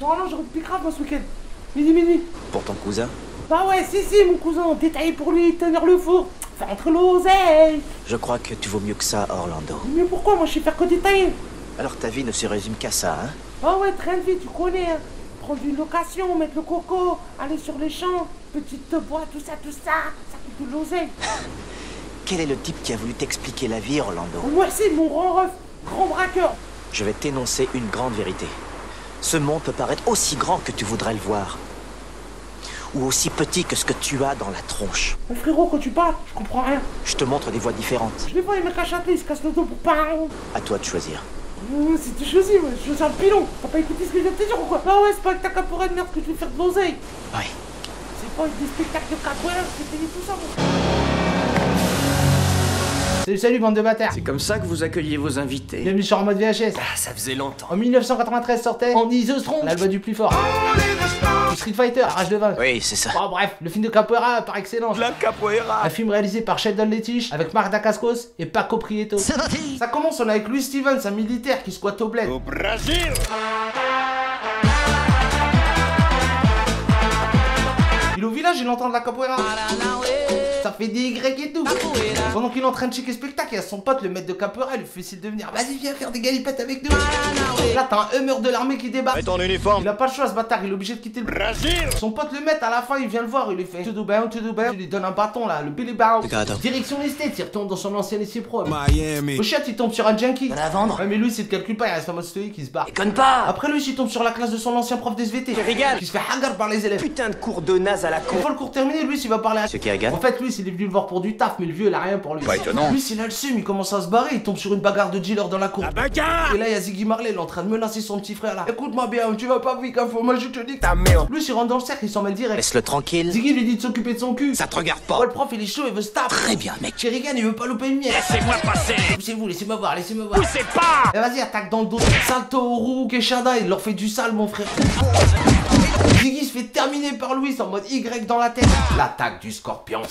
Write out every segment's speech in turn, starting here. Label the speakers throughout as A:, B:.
A: Non, non, j'aurais plus grave moi ce week-end. Midi.
B: Pour ton cousin?
A: Bah ouais, si, mon cousin, détaillé pour lui, tenir le four. Faire entre l'oseille.
B: Je crois que tu vaux mieux que ça, Orlando.
A: Mais pourquoi? Moi je sais faire que détailler.
B: Alors ta vie ne se résume qu'à ça, hein?
A: Ah ouais, train de vie, tu connais, hein. Prendre une location, mettre le coco, aller sur les champs, petite boîte, tout ça coûte de l'oseille.
B: Quel est le type qui a voulu t'expliquer la vie, Orlando?
A: Moi c'est mon grand ref, grand braqueur.
B: Je vais t'énoncer une grande vérité. Ce monde peut paraître aussi grand que tu voudrais le voir. Ou aussi petit que ce que tu as dans la tronche.
A: Mais frérot, quand tu parles, je comprends rien.
B: Je te montre des voies différentes.
A: Je les vois, les mecs à Châtelet, ils se cassent le dos pour pas un rond.
B: À toi de choisir.
A: C'était choisi, ouais. Je suis un pilon. T'as pas écouté ce que je viens de te dire ou quoi? Ah ouais, c'est pas avec ta capoeira de merde que je vais faire de l'oseille.
B: Oui.
A: C'est pas avec des spectacles de capoeira que je vais payer tout ça, moi. Salut bande de bâtards.
C: C'est comme ça que vous accueillez vos invités.
A: Bienvenue sur En Mode VHS.
C: Ah, ça faisait longtemps.
A: En 1993 sortait En Isostron, l'album du plus fort. Street Fighter, Rage de vaincre.
B: Oui, c'est ça.
A: Bon bref, le film de capoeira par excellence.
C: La capoeira.
A: Un film réalisé par Sheldon Lettich avec Marc Dacascos et Paco Prieto. Ça commence, on est avec Louis Stevens, un militaire qui squatte au bled.
C: Au Brésil.
A: Il est au village, il entend de la capoeira. Ça fait des Y et tout. Pendant qu'il est en train de checker spectacle, il y a son pote, le maître de capoeira, il lui fait signe de venir. Vas-y, viens faire des galipettes avec nous. Là, t'as un Hummer de l'armée qui débarque.
C: Mets ton uniforme.
A: Il a pas le choix, ce bâtard, il est obligé de quitter le
C: Brésil.
A: Son pote le maître, à la fin, il vient le voir, il lui fait tout bien. Il lui donne un bâton là, le Billy Bounce. Direction les States, il retourne dans son ancien lycée pro.
D: Miami.
A: Au chat, il tombe sur un junkie.
B: T'en as à vendre?
A: Ouais, mais lui, c'est le calcule pas, il reste en mode stoïque, il se barre.
B: Déconne pas!
A: Après lui, il tombe sur la classe de son ancien prof d'SVT.
B: Kerrigan.
A: Qui se fait hagar par les élèves.
B: Putain de cours de naze à la con!
A: Une fois le cours terminé, lui, il va parler à...
B: Monsieur Kerrigan?
A: En fait, lui, il est venu le voir pour du taf, mais le vieux, il a rien pour lui.
C: Pas étonnant.
A: Lui, s'il a le seum, il commence à se barrer, il tombe sur une bagarre de dealer dans la cour.
C: Bagarre.
A: Et là, il y a Ziggy Marley, il est en train de menacer son petit frère là. Écoute-moi bien, tu vas pas vite, hein, faut moi je te dis que
C: Ta merde.
A: lui, il rentre dans le cercle, il s'en mêle direct.
B: Laisse-le tranquille.
A: Ziggy lui dit de s'occuper de son cul.
B: Ça te regarde
A: Oh,
B: pas.
A: le prof, il est chaud, il veut se taper.
B: Très bien, mec.
A: Kerrigan, il veut pas louper une miette.
C: Laissez-moi passer.
A: Poussez-vous, laissez-moi voir, laissez-moi voir.
C: Poussez pas.
A: Et vas-y, attaque dans le dos. Salto au roux, Keshada, il leur fait du sale, mon frère. Ziggy se fait terminer par Louis en mode Y dans la tête. L'attaque du scorpion.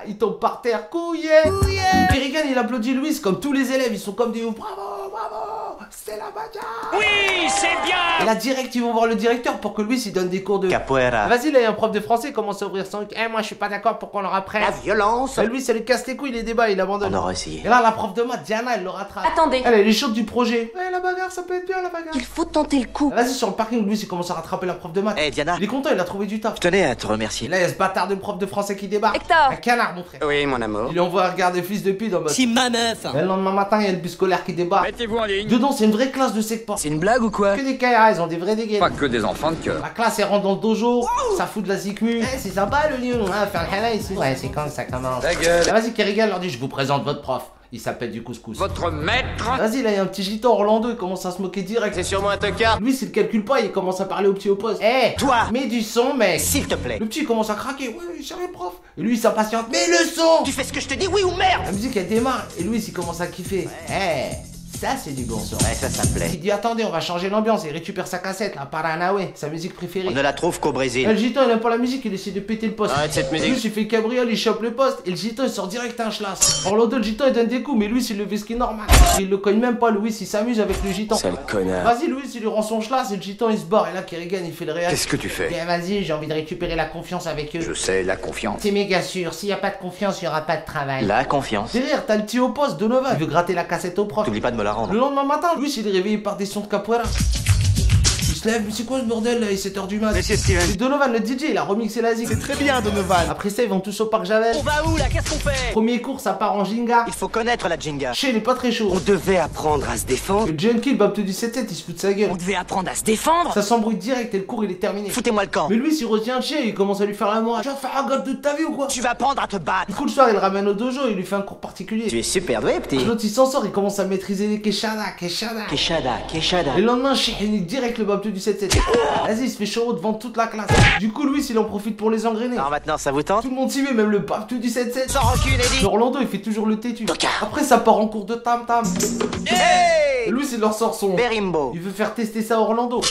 A: Il tombe par terre, couillé. Kerrigan, il applaudit Louis comme tous les élèves, ils sont comme des ouf. Bravo, c'est la bagarre.
C: Oui, c'est bien.
A: Et là, direct, ils vont voir le directeur pour que Louis il donne des cours de...
B: Capoeira.
A: Vas-y, là, il y a un prof de français, il commence à ouvrir son... moi, je suis pas d'accord pour qu'on leur apprenne.
B: La violence.
A: Et lui, ça lui casse les couilles, les débats, il abandonne.
B: On aura essayé.
A: Et là, la prof de maths, Diana, elle le rattrape.
E: Attendez.
A: Elle est chaude du projet. Ouais, la bagarre, ça peut être bien, la bagarre.
E: Il faut tenter le coup.
A: Vas-y, sur le parking, Louis, il commence à rattraper la prof de maths.
B: Eh, Diana.
A: Il est content, il a trouvé du taf.
B: Je tenais à te
A: Et
B: remercier.
A: là, il y a ce bâtard de prof de français qui débarque.
E: Hector.
A: Un canard, mon frère.
C: Oui, mon amour.
A: Il lui envoie regarder fils de pute en mode...
B: ma meuf.
A: Et le lendemain matin, il y a le bus scolaire qui débarque.
C: Mettez-vous en ligne.
A: Dedans, c'est une vraie classe de secpa.
B: C'est une blague ou quoi?
A: Que des KRA, ils ont des vrais dégaines.
C: Pas que des enfants de cœur.
A: La classe, elle rentre dans le dojo, ça fout de la zikmu. Eh, c'est sympa le lion, hein, faire le hala ici. Ouais, c'est quand que ça commence.
C: Ta gueule.
A: Ah, vas-y, Kerrigan leur dit, je vous présente votre prof. Il s'appelle du couscous.
C: Votre maître.
A: Vas-y, là, il y a un petit gitan Orlando, il commence à se moquer direct.
C: C'est sûrement un tocard.
A: Lui, s'il calcule pas, il commence à parler au petit au poste. Eh,
B: Toi.
A: mets du son, mec.
B: S'il te plaît.
A: Le petit commence à craquer. Ouais, chérie prof. Et lui, il s'impatiente. Mets le son.
B: Tu fais ce que je te dis, oui ou merde?
A: La musique, elle démarre. Et lui, il commence à kiffer. Eh, ça, c'est du bon son.
B: Ouais, ça me plaît.
A: Il dit, attendez, on va changer l'ambiance. Il récupère sa cassette, la Paranaway, sa musique préférée.
B: On ne la trouve qu'au
A: Et
B: Brésil.
A: le gitan il aime pas la musique, il essaie de péter le poste.
C: Arrête cette musique.
A: Lui il fait cabriole, il chope le poste et le gitan il sort direct un schlass. Orlando le gitan il donne des coups mais Louis il le fait ce qui est normal. Il le cogne même pas, Louis il s'amuse avec le gitan.
B: Sale connard.
A: Vas-y Louis il lui rend son schlass et le gitan il se barre et là Kerrigan il fait le réel.
C: Qu'est-ce que tu fais?
A: Eh, vas-y j'ai envie de récupérer la confiance avec eux.
C: Je sais, la confiance.
A: C'est méga sûr, s'il y a pas de confiance il y aura pas de travail.
B: La confiance.
A: Derrière t'as le petit au poste Donovan, il veut gratter la cassette au prof.
B: T'oublies pas de me la
A: Le
B: rendre.
A: lendemain matin, Louis il est réveillé par des sons de capoeira. Il se lève, mais c'est quoi ce bordel là, il est 7h du mat.
C: Monsieur Steven.
A: C'est Donovan le DJ, il a remixé la zik.
D: C'est très bien, Donovan.
A: Après ça, ils vont tous au parc Javel.
B: On va où là? Qu'est-ce qu'on fait?
A: Premier cours, ça part en Jinga.
B: Il faut connaître la Jenga.
A: Chez, il est pas très chaud.
B: On devait apprendre à se défendre.
A: Le junkie, le Baptiste du 7-7, il se fout de sa gueule.
B: On devait apprendre à se défendre.
A: Ça s'embrouille direct et le cours, il est terminé.
B: Foutez-moi le camp.
A: Mais lui, s'il retient le chien, il commence à lui faire la morale. Tu vas faire un gosse de ta vie ou quoi?
B: Tu vas apprendre à te battre.
A: Du coup, le soir, il le ramène au dojo, il lui fait un cours particulier.
B: Tu es super doué, petit.
A: L'autre, il s'en sort, il commence à maîtriser les Keshada.
B: Keshada.
A: Et le lendemain, il nique direct le Baptiste du 7-7. Vas-y, il se fait chaud devant toute la classe. Du coup, Louis, il en profite pour les engrainer.
B: Alors maintenant, ça vous tente?
A: Tout le monde s'y met, même le Baptiste du 7-7.
B: Sans rancune, Eddie.
A: Orlando, il fait toujours le têtu.
B: Tocard.
A: Après, ça part en cours de tam-tam.
B: Hey!
A: Et Louis, il leur sort son...
B: Berimbo.
A: Il veut faire tester ça à Orlando.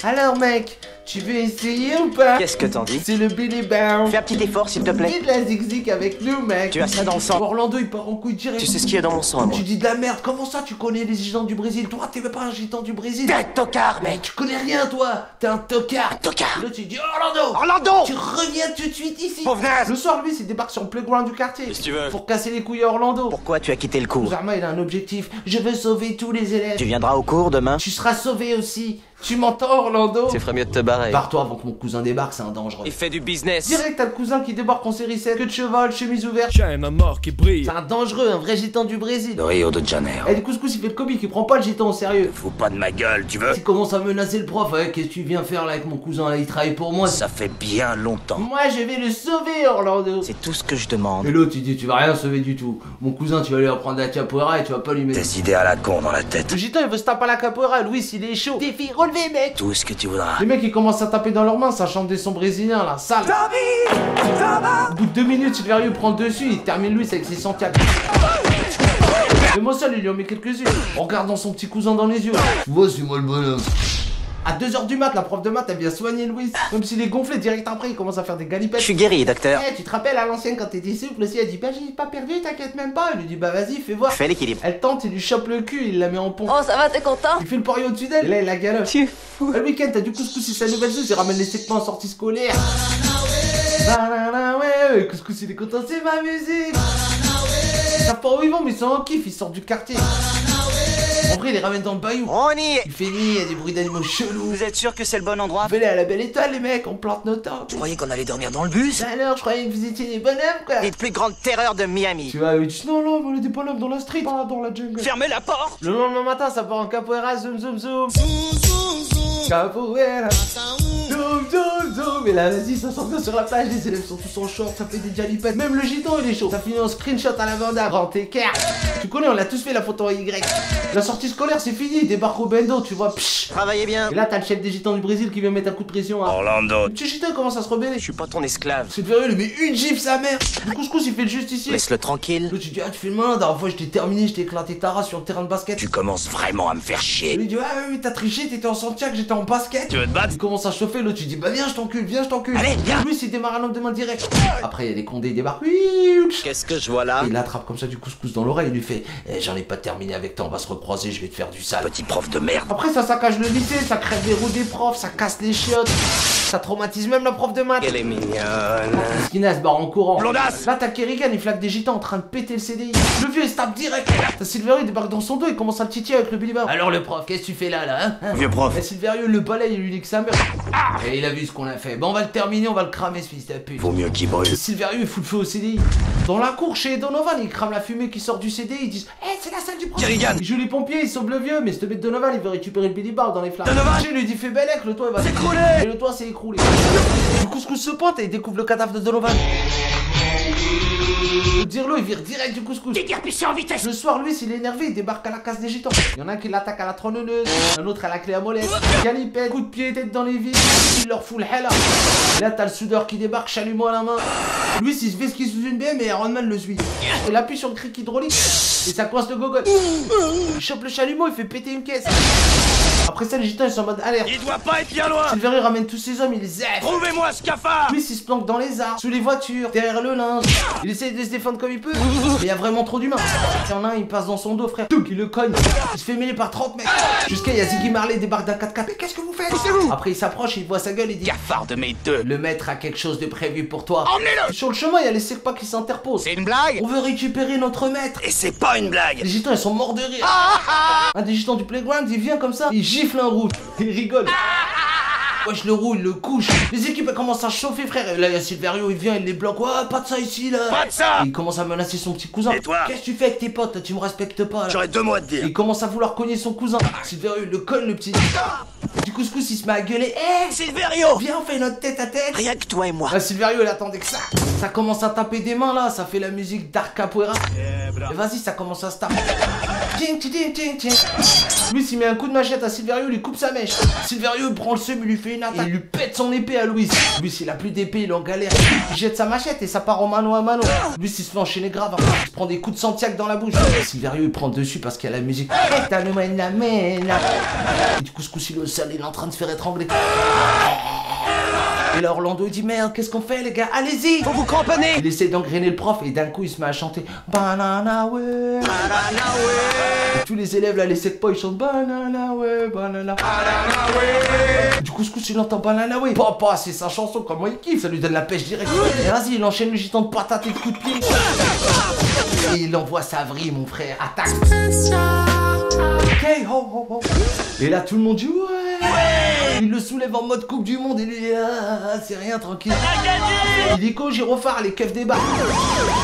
A: Alors mec, Tu veux essayer ou pas?
B: Qu'est-ce que t'en dis?
A: C'est le Billy Bound.
B: Fais un petit effort, s'il te plaît.
A: Dis de la zigzag avec nous, mec.
B: Tu as ça dans le sang.
A: Orlando, il part en couille direct.
B: Tu sais ce qu'il y a dans mon sang, à moi.
A: Tu dis de la merde. Comment ça, tu connais les gitans du Brésil? Toi, t'es même pas un gitan du Brésil.
B: T'es un tocard,
A: Mais
B: mec.
A: tu connais rien, toi. T'es un tocard.
B: Un tocard.
A: Là, tu dis Orlando.
B: Orlando.
A: Tu reviens tout de suite ici.
B: Pauvre naze.
A: Le soir, lui, il débarque sur le playground du quartier.
B: Qu'est-ce que tu veux?
A: Pour casser les couilles à Orlando.
B: Pourquoi tu as quitté le cours?
A: Zarma, il a un objectif. Je veux sauver tous les élèves.
B: Tu viendras au cours demain?
A: Tu seras sauvé aussi. Tu m'entends, Orlando?
D: C'est ferait mieux de te barrer.
A: Pars-toi avant que mon cousin débarque, c'est un dangereux.
D: Il fait du business.
A: Direct, t'as le cousin qui débarque en série 7, queue de cheval, chemise ouverte.
E: Chaîne à mort qui brille.
A: C'est un dangereux, un vrai gitan du Brésil.
C: Rio de Janeiro.
A: Eh, du couscous, il fait le comique, il prend pas le gitan au sérieux.
C: Fous pas de ma gueule, tu veux?
A: Il commence à menacer le prof. Ouais, qu'est-ce que tu viens faire là avec mon cousin là? Il travaille pour moi.
C: Ça fait bien longtemps.
A: Moi, je vais le sauver, Orlando.
B: C'est tout ce que je demande.
A: Et l'autre, il dit, tu vas rien sauver du tout. Mon cousin, tu vas lui apprendre la capoeira et tu vas pas lui mettre.
C: Des idées à la con dans la tête.
A: Le gitan, il veut se taper à la capoeira. Louis, il est chaud. Défi relevé, mec.
C: Tout ce que tu voudras.
A: Les mecs, ils commencent à taper dans leurs mains, ça chante des sons brésiliens là, sale. Au bout de 2 minutes, Silverio prend le dessus, il termine Louis avec ses centiables. Mais moi seul, il lui en met quelques-unes, en regardant son petit cousin dans les yeux. Voici moi le bonhomme. À 2h du mat, la prof de maths, elle vient soigner Louis. Comme s'il est gonflé, direct après, il commence à faire des galipettes.
B: Je suis guéri, docteur.
A: Eh, tu te rappelles à l'ancienne quand t'étais souple aussi, elle dit bah j'ai pas perdu, t'inquiète même pas. Il lui dit bah vas-y, fais voir.
B: Fais l'équilibre.
A: Elle tente, il lui chope le cul, il la met en pont.
F: Oh, ça va, t'es content?
A: Il fait le parier au-dessus d'elle, et là il la galope.
F: Tu es fou.
A: Le week-end, t'as du couscous, c'est sa nouvelle chose, il ramène les segments en sortie scolaire. Banana, ouais, couscous, il est content, c'est ma musique. Ils savent pas où ils vont, mais ils sont en kiff, ils sortent du quartier. En vrai, il les ramène dans le bayou.
B: On y est.
A: Il fait nuit, il y a des bruits d'animaux chelous.
B: Vous êtes sûr que c'est le bon endroit?
A: Fais-les à la belle étoile, les mecs, on plante nos tentes.
B: Je croyais qu'on allait dormir dans le bus.
A: Alors, je croyais que vous étiez des bonhommes, quoi.
B: Les plus grandes terreurs de Miami.
A: Tu vois, il dit non, non, on est des bonhommes dans la street, pas dans la jungle.
B: Fermez la porte.
A: Le lendemain matin, ça part en capoeira, zoom, zoom, zoom. Capoeira. Zoom, zoom, zoom. Et là, vas-y, ça s'en va sur la plage, les élèves sont tous en short, ça fait des jalipettes. Même le gitan, il est chaud. Ça finit en screenshot à la Vanda, grand écart. Tu connais, on l'a tous fait la photo en Y. La sortie scolaire, c'est fini, il débarque au bendo, tu vois, psh.
B: Travaillez bien.
A: Et là, t'as le chef des gitans du Brésil qui vient mettre un coup de pression. Hein.
C: Orlando.
A: Le petit gitan, il commence à se rebeller.
B: Je suis pas ton esclave.
A: C'est verreux, il met une gifle, sa mère. Le couscous, il fait le justicier.
B: Laisse-le tranquille.
A: Là, tu dis, ah, tu fais le malin, la dernière fois, je t'ai terminé, je t'ai éclaté ta race sur le terrain de basket.
C: Tu commences vraiment à me faire
A: Et
C: chier.
A: lui dit, ah oui, t'as triché, t'étais en Santiago, j'étais en basket.
C: Tu veux te battre?
A: Il commence à chauffer, l'autre, tu dis, bah viens, je t'encule, viens, je t'encule.
B: Allez, viens.
A: Lui, il démarre un homme de main direct. Après, il y a les condés, ils débarquent.
B: Qu'est-ce que je vois là?
A: Et il attrape comme ça du couscous dans l'oreille, il lui fait, eh, j'en ai pas terminé avec toi, on va se recroiser, je vais te faire du sale.
C: Petit prof de merde.
A: Après, ça saccage le lycée, ça crève les roues des profs, ça casse les chiottes. Ça traumatise même la prof de maths.
B: Elle est mignonne.
A: Skina se barre en courant.
C: Blondasse.
A: Là t'as Kerrigan, il flaque des gitans en train de péter le CDI. Le vieux il se tape direct. T'as Silverio, il débarque dans son dos, il commence à le titiller avec le Billy Bob. Alors le prof, qu'est-ce que tu fais là hein
C: Vieux prof.
A: Et Silverio le balaye, il lui dit que ça meurt. Et il a vu ce qu'on a fait. Bon on va le terminer, on va le cramer ce fils de pute.
C: Vaut mieux qu'il brûle.
A: Silverio il fout le feu au CDI. Dans la cour chez Donovan, il crame la fumée qui sort du CDI, ils disent eh c'est la salle du prof.
C: Kerrigan.
A: Il joue les pompiers, il sauve le vieux, mais ce bête Donovan il veut récupérer le Billy Bob dans les flammes.
C: Donovan.
A: Il lui dit fais bellec, le toit il va s'écrouler. Et le toit s'est écroulé. Du couscous se pointe et il découvre le cadavre de Donovan. Le Dirlo il vire direct du couscous.
B: Déguerpissez en vitesse.
A: Le soir, lui, s'il est énervé, il débarque à la case des gitans. Il y en a un qui l'attaque à la tronçonneuse, un autre à la clé à molette, galipette, coup de pied, tête dans les vis, il leur fout le hella. Et là, t'as le soudeur qui débarque, chalumeau à la main. Lui, s'il se fait skier sous une BM et Iron Man le suit. Il appuie sur le cric hydraulique et ça coince le gogol. Il chope le chalumeau, il fait péter une caisse. Après ça, les gitans ils sont en mode alerte.
C: Il doit pas être bien loin.
A: Silverio ramène tous ses hommes, il les zèbre.
C: Trouvez-moi ce cafard.
A: Lui, il se planque dans les arbres, sous les voitures, derrière le linge. Il essaye de se défendre comme il peut, mais il y a vraiment trop d'humains. Il y en a un, il passe dans son dos, frère. Touc, il le cogne. Il se fait mêler par 30 mecs. Jusqu'à y a Ziggy Marley débarque d'un 4x4. Mais qu'est-ce que vous faites? Après, il s'approche, il voit sa gueule et dit
C: Cafard de mes deux.
A: le maître a quelque chose de prévu pour toi.
C: Emmenez-le.
A: Sur le chemin, il y a les Serpas qui s'interposent.
C: C'est une blague.
A: On veut récupérer notre maître.
C: Et c'est pas une blague.
A: Les gitans, ils sont morts de rire. Un des gitans du playground, il vient comme ça, il gifle un roux. Il rigole. Wesh, le roux, il le couche. Les équipes, elles commencent à chauffer, frère. Et là, il y a Silverio, il vient, il les bloque. Ouais, pas de ça ici, là.
C: Pas de ça.
A: Et il commence à menacer son petit cousin.
C: Et toi?
A: Qu'est-ce que tu fais avec tes potes? Tu me respectes pas, là.
C: J'aurais 2 mots à te dire.
A: Il commence à vouloir cogner son cousin. Silverio, il le cogne, le petit. Du couscous, il se met à gueuler. Eh,
B: Silverio.
A: viens, on fait notre tête à tête.
B: Rien que toi et moi.
A: Ah, Silverio, il attendait que ça. Ça commence à taper des mains, là. Ça fait la musique d'Arc Capoeira. Et vas-y, ça commence à se taper. Ting, ting, ting, ting, ting. Lui, s'il met un coup de machette à Silverio, il lui coupe sa mèche. Silverio, il prend le seum, il lui fait une attaque. Il lui pète son épée à Louis. Lui, s'il a plus d'épée, il est en galère. Il jette sa machette et ça part en mano à mano. Lui, s'il se fait enchaîner grave, il se prend des coups de Santiago dans la bouche. Silverio, il prend dessus parce qu'il y a la musique. Et du couscous, il est au sol, il est en train de se faire étrangler. Et là Orlando il dit merde, qu'est-ce qu'on fait les gars? Allez-y!
C: Faut vous cramponner.
A: Il essaie d'engrainer le prof et d'un coup il se met à chanter Banana way. Et tous les élèves là, les 7 points, ils chantent Banana way, banana. Du coup, il entend Banana way. Papa, c'est sa chanson, comment il kiffe, ça lui donne la pêche direct. Et vas-y, il enchaîne le gitan de patate et de coups de pied. Et il envoie sa vrille, mon frère, attaque. Ok, ho, ho, ho. Et là, tout le monde dit ouais. Il le soulève en mode coupe du monde et lui dit ah, c'est rien, tranquille. Illico, gyrophare, les keufs débarquent.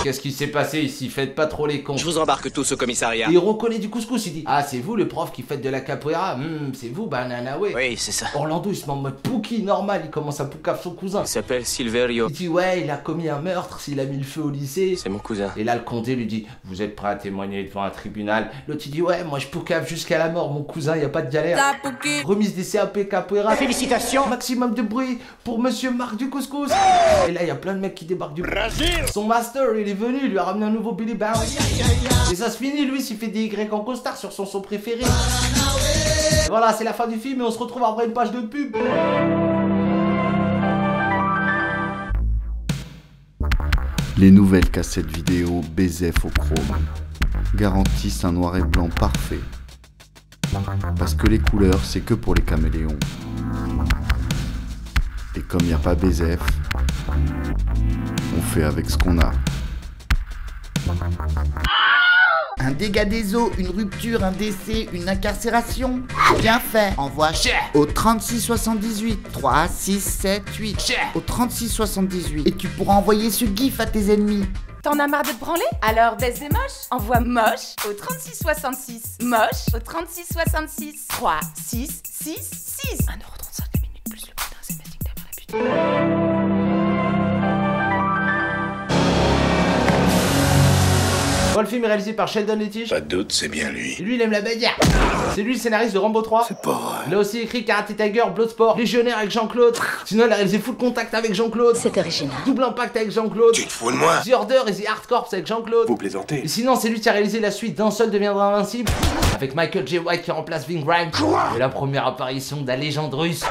A: Qu'est-ce qui s'est passé ici? Faites pas trop les cons.
C: Je vous embarque tous au commissariat.
A: Et il reconnaît du couscous, il dit ah, c'est vous le prof qui faites de la capoeira? C'est vous, Banana way.
B: Oui, c'est ça.
A: Orlando, il se met en mode Pookie normal, il commence à poucave son cousin.
B: Il s'appelle Silverio.
A: Il dit ouais, il a commis un meurtre, s'il a mis le feu au lycée.
B: C'est mon cousin.
A: Et là, le condé lui dit vous êtes prêt à témoigner devant un tribunal? L'autre il dit ouais, moi je poucave jusqu'à la mort, mon cousin, y a pas de galère. Remise des CAP capoeira.
B: Félicitations.
A: Maximum de bruit pour monsieur Marc du couscous. Et là, il y a plein de mecs qui débarquent du Son master, il est venu, il lui a ramené un nouveau Billy Bounce. Et ça se finit, lui, s'il fait des Y en costard sur son son préféré. Et voilà, c'est la fin du film et on se retrouve après une page de pub.
D: Les nouvelles cassettes vidéo BZF au chrome garantissent un noir et blanc parfait. Parce que les couleurs, c'est que pour les caméléons. Et comme il n'y a pas BZF, on fait avec ce qu'on a.
E: Un dégât des eaux, une rupture, un décès, une incarcération. Bien fait. Envoie au 3678 3 6 7 8 au 3678 et tu pourras envoyer ce gif à tes ennemis.
F: T'en as marre de te branler? Alors baisse des moches. Envoie moche au 3666. Moche au 3666. 3 6 6 6. 1,35€ la minute plus le putain, c'est magique d'avoir la putain.
A: Bon, le film est réalisé par Sheldon Lettich.
C: Pas de doute, c'est bien lui.
A: Et lui, il aime la bagarre. C'est lui le scénariste de Rambo 3.
C: C'est pas vrai.
A: Il a aussi écrit Karate Tiger, Bloodsport, Légionnaire avec Jean-Claude. Sinon, il a réalisé Full Contact avec Jean-Claude.
F: C'est original.
A: Double Impact avec Jean-Claude.
C: Tu te fous de moi?
A: The Order et The Hard Corps avec Jean-Claude.
C: Vous plaisantez.
A: Et sinon, c'est lui qui a réalisé la suite d'Un seul deviendra invincible. Avec Michael J. White qui remplace Ving Rhames. Et la première apparition de la légende russe.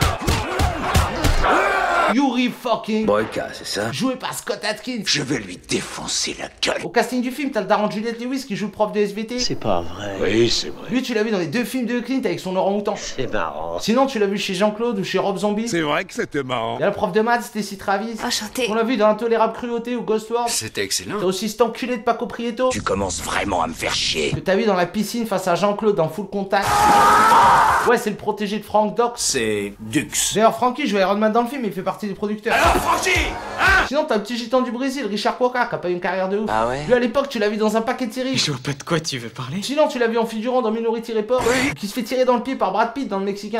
A: Yuri fucking
C: Boyka, c'est ça?
A: joué par Scott Adkins.
C: Je vais lui défoncer la gueule.
A: Au casting du film, t'as le daron de Juliette Lewis qui joue le prof de SVT.
B: C'est pas vrai.
C: Oui, c'est vrai.
A: Lui, tu l'as vu dans les 2 films de Clint avec son orang-outan.
B: C'est marrant.
A: Sinon, tu l'as vu chez Jean-Claude ou chez Rob Zombie.
C: C'est vrai que c'était marrant.
A: Il y a le prof de maths, Stacy Travis.
F: Enchanté.
A: On l'a vu dans Intolérable Cruauté ou Ghost World.
C: C'était excellent.
A: T'as aussi cet enculé de Paco Prieto.
C: Tu commences vraiment à me faire chier.
A: Que t'as vu dans la piscine face à Jean-Claude dans Full Contact. Ouais, c'est le protégé de Frank Dux.
C: C'est Dux.
A: D'ailleurs, Frankie joue Iron Man dans le film et il fait partie des producteurs.
C: Alors, Franchi, hein?
A: Sinon, t'as un petit gitan du Brésil, Richard Coca, qui a pas eu une carrière de ouf.
B: Ah ouais?
A: Lui, à l'époque, tu l'as vu dans un paquet de séries.
G: Je vois pas de quoi tu veux parler.
A: Sinon, tu l'as vu en figurant dans Minority Report, qui se fait tirer dans le pied par Brad Pitt dans le Mexicain.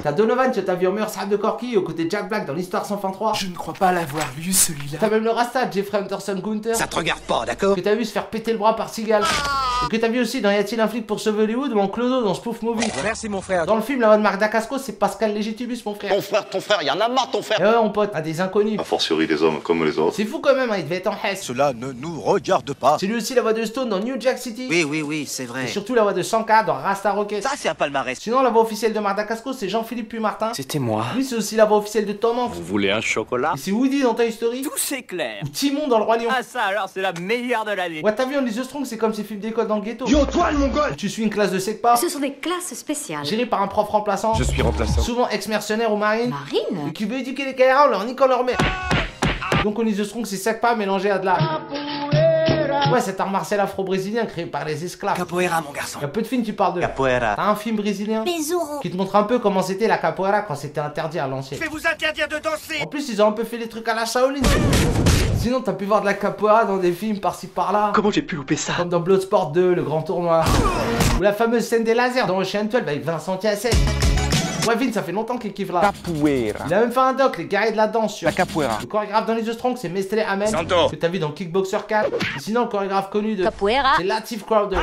A: T'as Donovan, que t'as vu en meilleur salle de Corky, aux côtés de Jack Black dans l'Histoire sans fin 3.
G: Je ne crois pas l'avoir vu celui-là.
A: T'as même le Rasta, Jeffrey Anderson Gunter.
C: Ça te regarde pas, d'accord?
A: Que t'as vu se faire péter le bras par Seagal. Et que t'as vu aussi dans Y a-t-il un flic pour sauver Hollywood ou en Clodo dans Spoof Movie.
C: Merci, mon frère.
A: Dans le film, la voix de Marc Dacascos, c'est Pascal Légitibus, mon frère.
H: Ton frère, y en a marre ton frère.
A: Et ouais, mon pote, à des inconnus.
H: A fortiori des hommes comme les autres.
A: C'est fou quand même, hein, il devait être en Hesse.
C: Cela ne nous regarde pas.
A: C'est lui aussi la voix de Stone dans New Jack City.
B: Oui, c'est
A: Et
B: vrai.
A: surtout la voix de Shankar dans Rasta Rocket.
B: Ça, c'est un palmarès.
A: Sinon, la voix officielle de Marc Dacascos, c'est Jean-Philippe Puy-Martin.
G: C'était moi.
A: Lui, c'est aussi la voix officielle de Tom Hanks.
C: Vous voulez un chocolat?
A: Et c'est Woody dans Toy Story.
B: Tout c'est clair.
A: Ou Timon dans Le Roi Lion.
B: Ah ça alors, c'est la meilleure de l'année.
A: Ouais, t'as vu, Only the Strong, c'est comme ces films d'école dans le ghetto.
C: Yo, toi, le mongol!
A: Tu suis une classe de SECPA,
F: Ce sont des classes spéciales.
A: gérée par un prof remplaçant,
C: Je suis remplaçant.
A: souvent ex-mercenaire ou marine,
F: Marine?
A: et qui veut éduquer les caïras en leur niquant leur mère. Donc Only the Strong, c'est SECPA mélangé à de la... Ouais, c'est un art martial afro-brésilien créé par les esclaves.
B: Capoeira, mon garçon.
A: Y a peu de films qui parlent de...
B: Capoeira.
A: T'as un film brésilien
F: Bezuro.
A: qui te montre un peu comment c'était la capoeira quand c'était interdit à l'ancienne.
C: Je vais vous interdire de danser!
A: En plus, ils ont un peu fait des trucs à la Shaolin. Sinon, t'as pu voir de la capoeira dans des films par-ci par-là.
G: Comment j'ai pu louper ça?
A: Comme dans Bloodsport 2, le grand tournoi. Ou la fameuse scène des lasers dans Ocean 12 avec Vincent Cassel. Ouais, Vin, ça fait longtemps qu'il kiffe là.
G: Capoeira.
A: Il a même fait un doc, les guerriers de la danse sur.
G: La capoeira.
A: Le chorégraphe dans les The Strong, c'est Mestre Amen.
C: Santo.
A: Que t'as vu dans Kickboxer 4. Et sinon, le chorégraphe connu de.
F: Capoeira.
A: C'est Latif Crowder.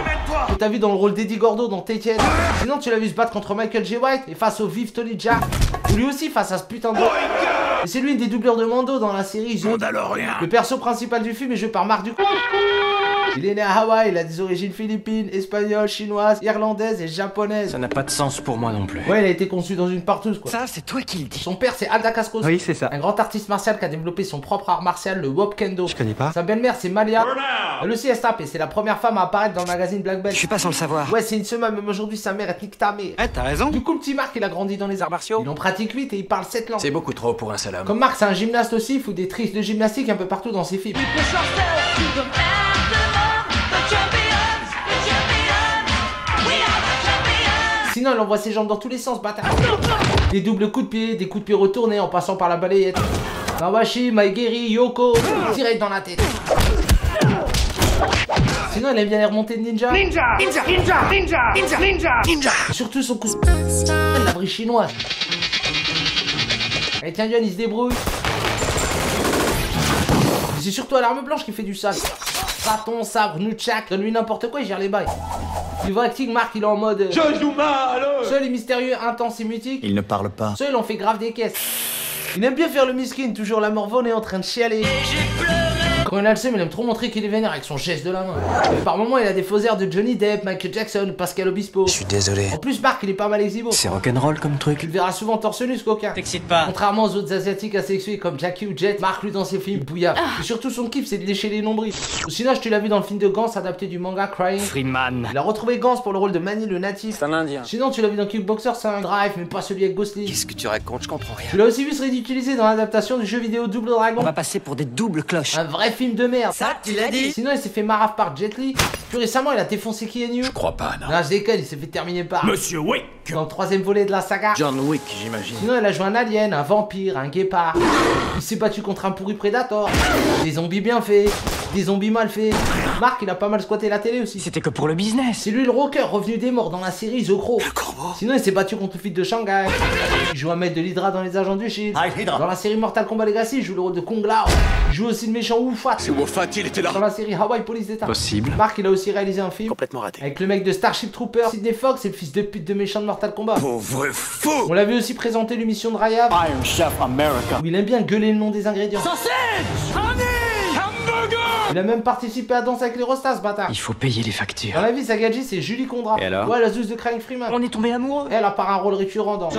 A: Que t'as vu dans le rôle d'Eddie Gordo dans Tétienne. Sinon, tu l'as vu se battre contre Michael J. White et face au vif Tony Jaa. Ou lui aussi face à ce putain de. Et c'est lui une des doubleurs de Mando dans la série The.
C: Mandalorien.
A: Le perso principal du film est joué par Marc Ducroix. Il est né à Hawaï, il a des origines philippines, espagnoles, chinoises, irlandaises et japonaises.
G: Ça n'a pas de sens pour moi non plus.
A: Ouais, il a été conçu dans une partouze quoi.
G: Ça, c'est toi qui le dis.
A: Son père c'est Alda Cascos.
G: Oui, c'est ça.
A: Un grand artiste martial qui a développé son propre art martial, le Wop Kendo.
G: Je connais pas.
A: Sa belle-mère c'est Malia. Elle aussi est tape et c'est la première femme à apparaître dans le magazine Black Belt.
G: Je suis pas sans le savoir.
A: Ouais, c'est une semaine, même aujourd'hui sa mère est nique ta mère.
G: Ouais, t'as raison.
A: Du coup, le petit Marc il a grandi dans les arts martiaux. Il en pratique 8 et il parle 7 langues.
G: C'est beaucoup trop pour un seul homme.
A: Comme Marc c'est un gymnaste aussi, il fout des tricks de gymnastique un peu partout dans ses films. Sinon, il envoie ses jambes dans tous les sens, bâtard. Des doubles coups de pied, des coups de pied retournés en passant par la balayette. Kawashi, Maegeri, Yoko, direct dans la tête. Sinon, il aime bien les remontées de ninja. Et surtout son coup de la vrille chinoise. Allez, tiens, John, il se débrouille. C'est surtout à l'arme blanche qui fait du sale. Raton, sabre, nunchak, donne-lui n'importe quoi, il gère les bails. Niveau acting, Marc, il est en mode...
C: Je joue mal.
A: Seul est mystérieux, intense et mythique.
C: Il ne parle pas.
A: Seul, on fait grave des caisses. Il aime bien faire le miskin, toujours la morvonne et en train de chialer. Quand il a le seum, il aime trop montrer qu'il est vénère avec son geste de la main. Et par moments, il a des faux airs de Johnny Depp, Michael Jackson, Pascal Obispo.
G: Je suis désolé.
A: En plus, Marc, il est pas mal exhibo.
G: C'est rock'n'roll comme truc.
A: Tu le verras souvent torse nu, ce coquin.
G: T'excites pas.
A: Contrairement aux autres asiatiques asexués comme Jackie ou Jet, Marc, lui, dans ses films, bouillard. Et surtout, son kiff, c'est de lécher les nombrils. Ou sinon, je te l'ai vu dans le film de Gans, adapté du manga Crying.
G: Freeman.
A: Il a retrouvé Gans pour le rôle de Manny le natif.
G: C'est un indien.
A: Sinon, tu l'as vu dans Kickboxer 5, Drive, mais pas celui avec Gosling.
G: Qu'est-ce que tu racontes? Je comprends rien.
A: Tu l'as aussi vu se ridiculiser dans l'adaptation du jeu vidéo Double Dragon.
G: On va passer pour des doubles cloches.
A: Un vrai film de merde.
G: Ça, tu l'as dit.
A: Sinon, il s'est fait marave par Jet Li. Plus récemment, il a défoncé Keanu.
C: Je crois pas, non.
A: Non, je déconne, il s'est fait terminer par
C: Monsieur Wick.
A: dans le 3ème volet de la saga.
C: John Wick, j'imagine.
A: Sinon, il a joué un alien, un vampire, un guépard. Il s'est battu contre un pourri Predator. Des zombies bien faits, des zombies mal faits. Marc, il a pas mal squatté la télé aussi.
G: C'était que pour le business.
A: C'est lui le rocker revenu des morts dans la série The Crow. Sinon, il s'est battu contre le fils de Shanghai. Il joue un maître de l'Hydra dans Les Agents du Shield. Dans la série Mortal Kombat Legacy, il joue le rôle de Kung Lao. Il joue aussi le méchant Wu-Fat.
C: C'est Wofat, il était là.
A: Dans la série Hawaii Police d'État.
G: Possible.
A: Marc, il a aussi réalisé un film
C: Complètement raté.
A: avec le mec de Starship Trooper, Sidney Fox et le fils de pute de méchant de Mortal Kombat.
C: Pauvre fou.
A: On l'avait aussi présenté l'émission de Rayab,
C: Iron Chef America.
A: où il aime bien gueuler le nom des ingrédients. Il a même participé à Danse avec les Rostas, ce bâtard.
G: Il faut payer les factures.
A: Dans la vie, Sagadji, c'est Julie Condra.
G: Et alors?
A: Ouais, la zouze de Crying Freeman.
G: On est tombé amoureux.
A: Elle a part un rôle récurrent dans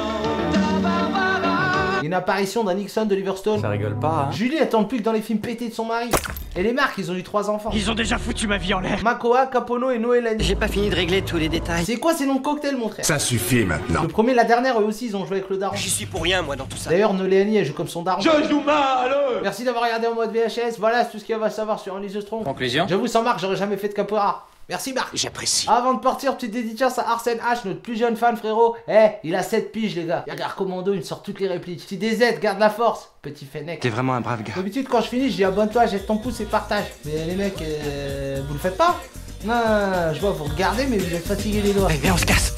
A: une apparition d'un Nixon de Liverstone.
G: Ça rigole pas, hein.
A: Julie attend plus que dans les films pétés de son mari. Et les Marc, ils ont eu 3 enfants.
G: Ils ont déjà foutu ma vie en l'air.
A: Makoa, Capono et Noélanie.
B: J'ai pas fini de régler tous les détails.
A: C'est quoi ces noms de cocktails, mon frère?
C: Ça suffit maintenant.
A: Le premier et la dernière, eux aussi, ils ont joué avec le daron.
B: J'y suis pour rien, moi, dans tout ça.
A: D'ailleurs, Noléanie, elle joue comme son daron.
C: Je joue mal.
A: Merci d'avoir regardé en mode VHS. Voilà, c'est tout ce qu'il y a à savoir sur Unleash the Strong.
G: Conclusion.
A: J'avoue, sans Marc, j'aurais jamais fait de capoeira. Merci Marc.
B: J'apprécie.
A: Avant de partir, petite dédicace à Arsène H, notre plus jeune fan, frérot. Il a 7 piges, les gars. Il regarde Commando, il me sort toutes les répliques. Petit DZ, garde la force. Petit Fennec.
G: T'es vraiment un brave gars.
A: D'habitude, quand je finis, je dis abonne-toi, jette ton pouce et partage. Mais les mecs, vous le faites pas? Non, je vois, vous regardez, mais vous êtes fatigués les doigts.
G: Allez, viens, on se casse.